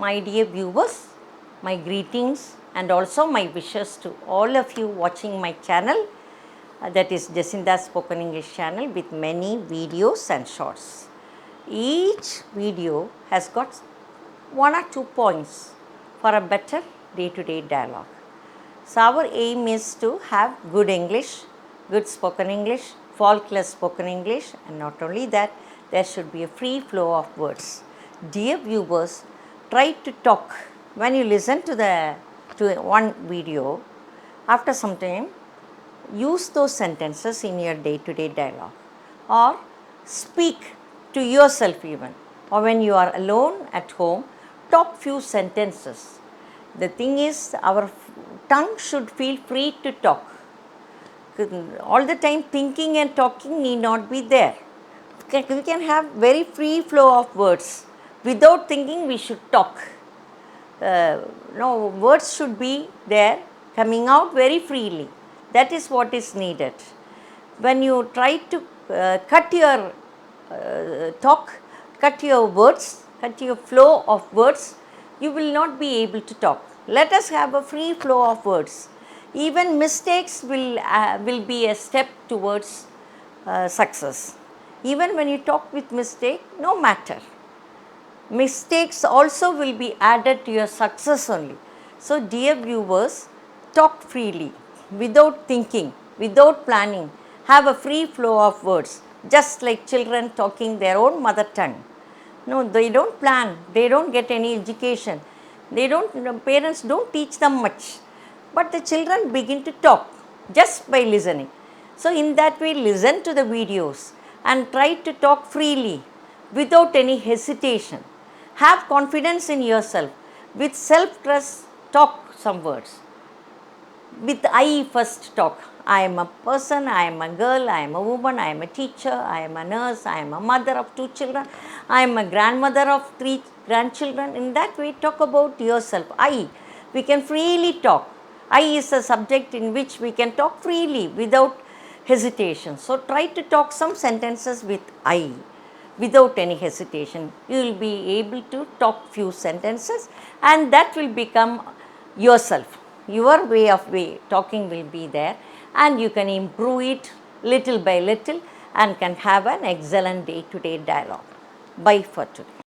my dear viewers, my greetings and also my wishes to all of you watching my channel, that is Jacintha Spoken English channel, with many videos and shorts. Each video has got one or two points for a better day-to-day dialogue. So our aim is to have good English, good spoken English, faultless spoken English, and not only that, there should be a free flow of words. Dear viewers, try to talk when you listen to one video. After some time, use those sentences in your day-to-day dialogue, or speak to yourself even, or when you are alone at home, talk few sentences. The thing is, our tongue should feel free to talk. All the time thinking and talking need not be there. We can have very free flow of words. Without thinking, we should talk. No, words should be there, coming out very freely. That is what is needed. When you try to cut your talk, cut your words, cut your flow of words, you will not be able to talk. Let us have a free flow of words. Even mistakes will be a step towards success. Even when you talk with mistake, no matter. Mistakes also will be added to your success only. So dear viewers, talk freely, without thinking, without planning. Have a free flow of words, just like children talking their own mother tongue. No, they don't plan, they don't get any education. Parents don't teach them much. But the children begin to talk just by listening. So in that way, listen to the videos and try to talk freely without any hesitation. Have confidence in yourself. With self-trust, talk some words. With I first talk. I am a person, I am a girl, I am a woman, I am a teacher, I am a nurse, I am a mother of 2 children, I am a grandmother of 3 grandchildren. In that way, talk about yourself. I. We can freely talk. I is a subject in which we can talk freely without hesitation. So try to talk some sentences with I without any hesitation. You will be able to talk few sentences, and that will become yourself. Your way of talking will be there, and you can improve it little by little and can have an excellent day-to-day dialogue. Bye for today.